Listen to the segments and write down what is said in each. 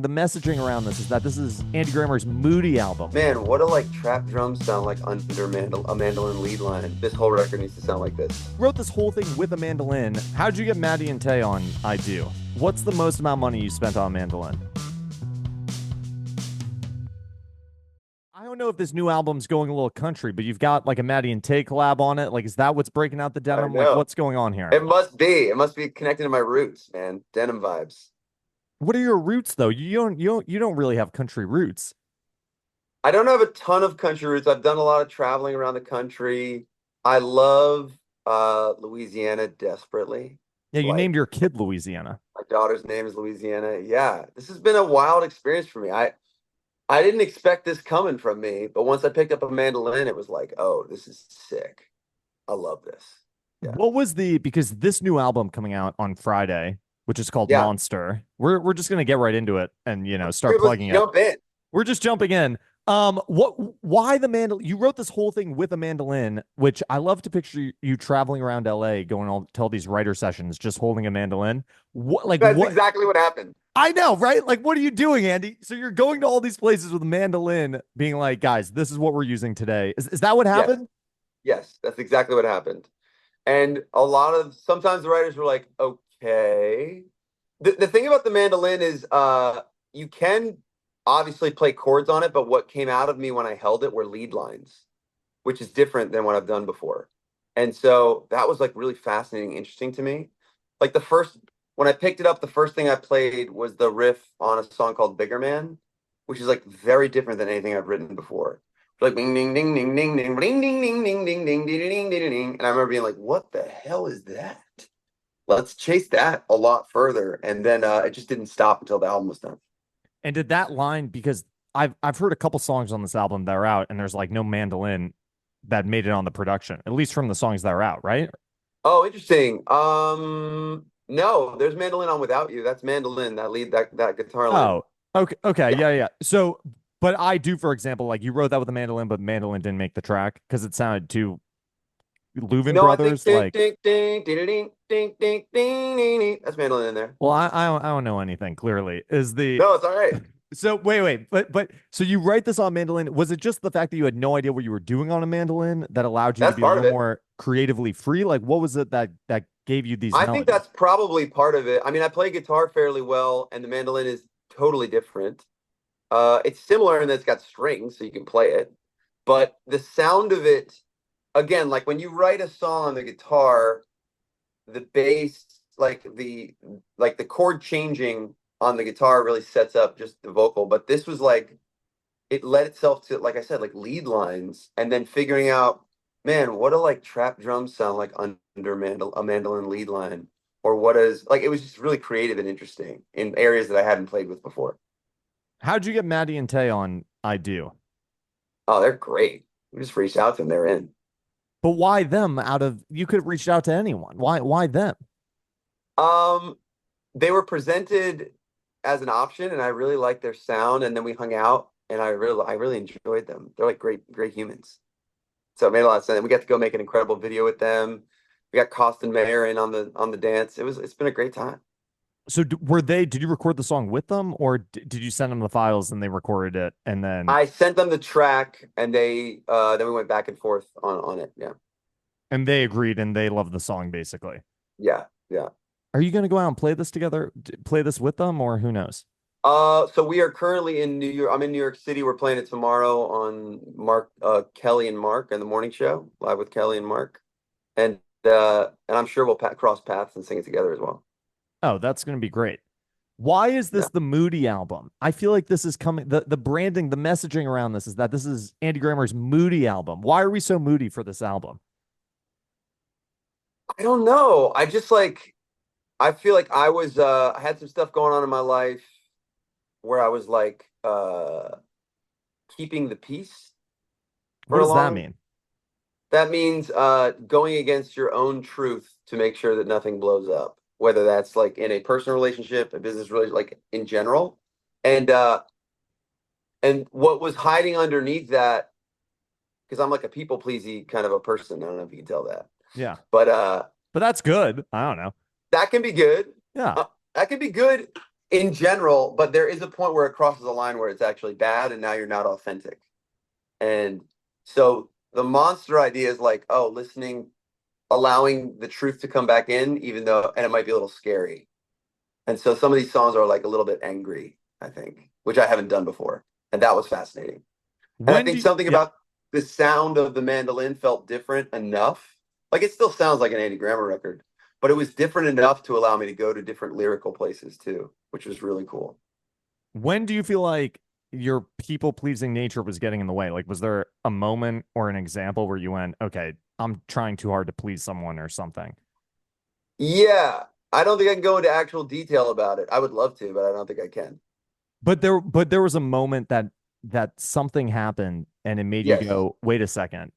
The messaging around this is that this is Andy Grammer's Moody album. Man, what do like trap drums sound like under a mandolin lead line? This whole record needs to sound like this. Wrote this whole thing with a mandolin. How'd you get Maddy and Tae on I Do? What's the most amount of money you spent on a mandolin? I don't know if this new album's going a little country, but you've got like a Maddy and Tae collab on it. Like, is that what's breaking out the I denim? Like, know. what's going on here? It must be. It must be connected to my roots, man. Denim vibes. What are your roots though? You don't really have country roots. I don't have a ton of country roots. I've done a lot of traveling around the country. I love Louisiana desperately. Yeah, you Like named your kid Louisiana. my daughter's name is Louisiana. Yeah, this has been a wild experience for me. I didn't expect this coming from me, but once I picked up a mandolin, it was like, oh, this is sick. I love this. Yeah. What was because this new album coming out on Friday, which is called Yeah. Monster. We're just gonna get right into it and start Let's plugging it. jump in. We're just jumping in. Why the mandolin? You wrote this whole thing with a mandolin, which I love to picture you traveling around LA, going to all these writer sessions, just holding a mandolin. That's exactly what happened. I know, right? Like, what are you doing, Andy? So you're going to all these places with a mandolin, being like, guys, this is what we're using today. Is that what happened? Yes, that's exactly what happened. And sometimes the writers were like, okay. The thing about the mandolin is you can obviously play chords on it, but what came out of me when I held it were lead lines, which is different than what I've done before. And so that was like really fascinating, interesting to me. Like when I picked it up, the first thing I played was the riff on a song called Bigger Man, which is like very different than anything I've written before. Like ding ding ding ding ding ding ding ding ding ding ding ding ding ding ding. And I remember being like, what the hell is that? Let's chase that a lot further. And then it just didn't stop until the album was done. And did that line, because I've heard a couple songs on this album that are out, and there's like no mandolin that made it on the production, at least from the songs that are out, right? Oh, interesting. No, there's Mandolin on Without You. That's Mandolin, that guitar line. Oh, okay, Yeah. yeah. So, but I do, for example, like you wrote that with a mandolin, but mandolin didn't make the track because it sounded too Louvin No, I think Brothers like. ding ding ding ding ding ding ding ding ding. That's Mandolin in there. Well, I don't know anything. Clearly, is the No, it's all right. so wait, but so you write this on mandolin? Was it just the fact that you had no idea what you were doing on a mandolin that allowed you to That's be a part of little it. more creatively free? Like, what was it that gave you these I think melodies? that's probably part of it. I mean, I play guitar fairly well, and the mandolin is totally different. It's similar in that it's got strings, so you can play it. But the sound of it, again, like when you write a song on the guitar, the bass, like the chord changing on the guitar really sets up just the vocal. But this was like it led itself to, like I said, like lead lines, and then figuring out, man, what do like trap drums sound like under a mandolin lead line? Or what is like it was just really creative and interesting in areas that I hadn't played with before. How'd you get Maddy and Tae on I Do? Oh, they're great. We just reached out to them, they're in. But why them? You could have reached out to anyone. Why them? Um, they were presented as an option, and I really liked their sound. And then we hung out, and I really enjoyed them. They're like great humans. So it made a lot of sense. And we got to go make an incredible video with them. We got Costin Mayer in on the dance. It's been a great time. So did you record the song with them, or did you send them the files and they recorded it and then I sent them the track, and they then we went back and forth on it. Yeah, they agreed and they loved the song basically? yeah, yeah. Are you going to go out and play this together, play this with them, or who knows? So we are currently in New York. I'm in New York City. We're playing it tomorrow on Kelly and Mark and the morning show, live with Kelly and Mark, and I'm sure we'll cross paths and sing it together as well. Oh, that's going to be great. Why is Yeah. this the Moody album? I feel like this is coming. The branding, the messaging around this is that this is Andy Grammer's Moody album. Why are we so moody for this album? I don't know. I feel like I had some stuff going on in my life where I was like keeping the peace What for a does that long. mean? That means going against your own truth to make sure that nothing blows up, whether that's like in a personal relationship, a business relationship, like in general. And what was hiding underneath that, because I'm like a people pleasy kind of a person. I don't know if you can tell that. Yeah, But but that's good. I don't know. that can be good. Yeah. That can be good in general, but there is a point where it crosses a line where it's actually bad and now you're not authentic. And so the monster idea is like, oh, listening, allowing the truth to come back in, even though, and it might be a little scary. And so some of these songs are like a little bit angry, I think, which I haven't done before. And that was fascinating. And I When do think you, something yeah, about the sound of the mandolin felt different enough. Like it still sounds like an Andy Grammer record, but it was different enough to allow me to go to different lyrical places too, which was really cool. when do you feel like your people pleasing nature was getting in the way? Like, was there a moment or an example where you went, okay, I'm trying too hard to please someone or something? Yeah, I don't think I can go into actual detail about it. I would love to, but I don't think I can. But there was a moment that something happened and it made you Yes. go, wait a second.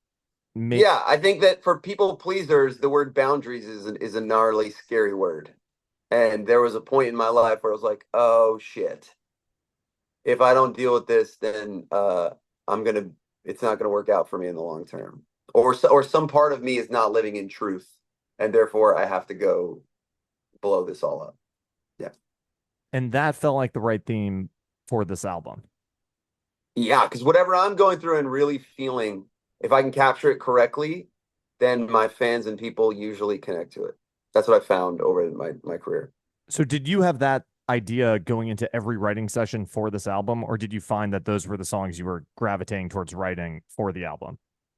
May Yeah, I think that for people pleasers, the word boundaries is a gnarly, scary word. And there was a point in my life where I was like, oh shit. If I don't deal with this, then I'm gonna it's not gonna work out for me in the long term. Or some part of me is not living in truth, and therefore I have to go blow this all up. Yeah. and that felt like the right theme for this album. Yeah, because whatever I'm going through and really feeling, if I can capture it correctly, then my fans and people usually connect to it. That's what I found over my career. So did you have that idea going into every writing session for this album, or did you find that those were the songs you were gravitating towards writing for the album?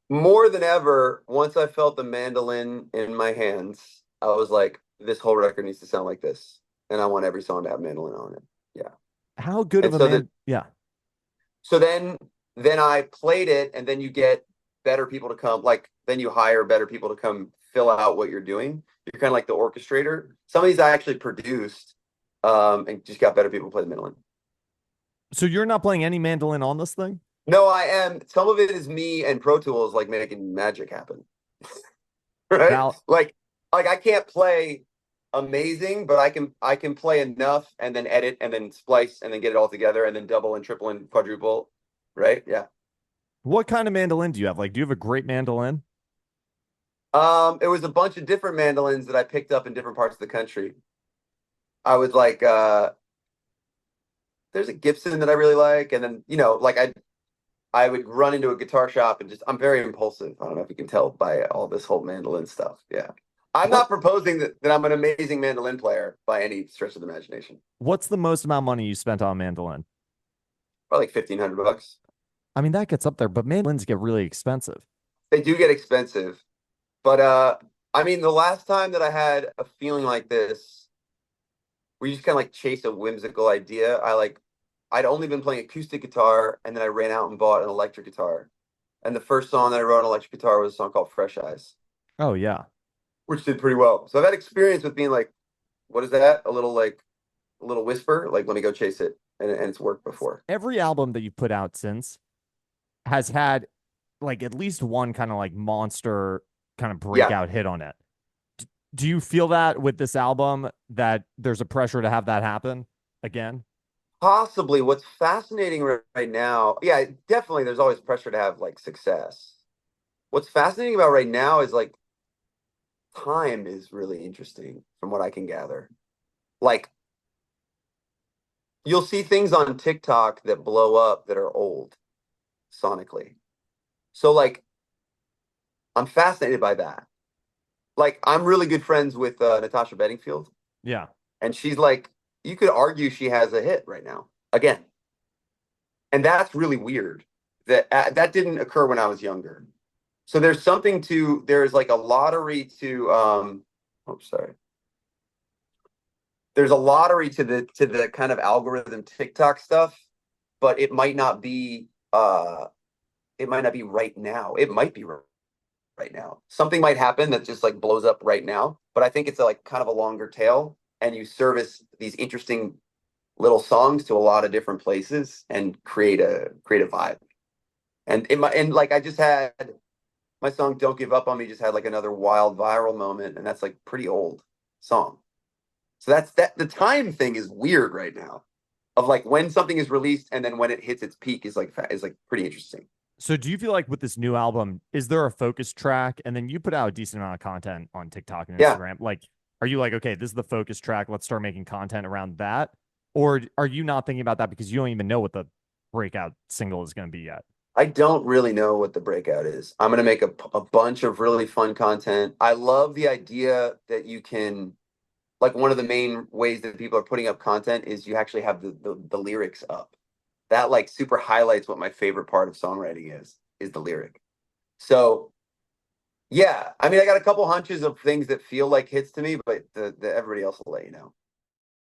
More than ever, once I felt the mandolin in my hands, I was like, this whole record needs to sound like this. And I want every song to have mandolin on it. Yeah. How good of And a so man? Yeah. so then I played it and then you get better people to come, like then you hire better people to come fill out what you're doing. You're kind of like the orchestrator. Some of these I actually produced and just got better people to play the mandolin. So you're not playing any mandolin on this thing? No, I am. Some of it is me and Pro Tools like making magic happen. Right? Val, Like I can't play amazing, but I can play enough and then edit and then splice and then get it all together and then double and triple and quadruple. Right? Yeah. what kind of mandolin do you have? Like, do you have a great mandolin? It was a bunch of different mandolins that I picked up in different parts of the country. I was like, there's a Gibson that I really like, and then like I would run into a guitar shop and just I'm very impulsive. I don't know if you can tell by all this whole mandolin stuff. Yeah. I'm What not proposing that I'm an amazing mandolin player by any stretch of the imagination. what's the most amount of money you spent on mandolin? Probably like $1,500. I mean, that gets up there, but mandolins get really expensive. They do get expensive, but I mean, the last time that I had a feeling like this, where you just kind of like chase a whimsical idea, I'd only been playing acoustic guitar, and then I ran out and bought an electric guitar. And the first song that I wrote on electric guitar was a song called Fresh Eyes, Oh yeah. which did pretty well. So I've had experience with being like, what is that? A little whisper, like let me go chase it, and it's worked before. Every album that you've put out since has had like at least one kind of like monster kind of Yeah, breakout hit on it. Do you feel that with this album that there's a pressure to have that happen again? possibly. What's fascinating right now, yeah, definitely. There's always pressure to have like success. What's fascinating about right now is like time is really interesting from what I can gather. Like you'll see things on TikTok that blow up that are old sonically. So like I'm fascinated by that. Like I'm really good friends with Natasha Bedingfield, Yeah. and she's like, you could argue she has a hit right now again, and that's really weird. That didn't occur when I was younger. So there's like a lottery to oh sorry. There's a lottery to the kind of algorithm TikTok stuff, but it might not be right now. It might be right now. Something might happen that just like blows up right now, but I think it's like kind of a longer tail, and you service these interesting little songs to a lot of different places and create a vibe. And like I just had my song "Don't Give Up on Me" just had like another wild viral moment, and that's like pretty old song. So that's that. The time thing is weird right now, of like when something is released and then when it hits its peak is like pretty interesting. So do you feel like with this new album, is there a focus track? And then you put out a decent amount of content on TikTok and Yeah. Instagram. Like, are you like, okay, this is the focus track. Let's start making content around that? Or are you not thinking about that because you don't even know what the breakout single is going to be yet? I don't really know what the breakout is. I'm gonna make a bunch of really fun content. I love the idea that you can, like, one of the main ways that people are putting up content is you actually have the lyrics up. That like super highlights what my favorite part of songwriting is the lyric. So yeah, I mean, I got a couple hunches of things that feel like hits to me, but the everybody else will let you know.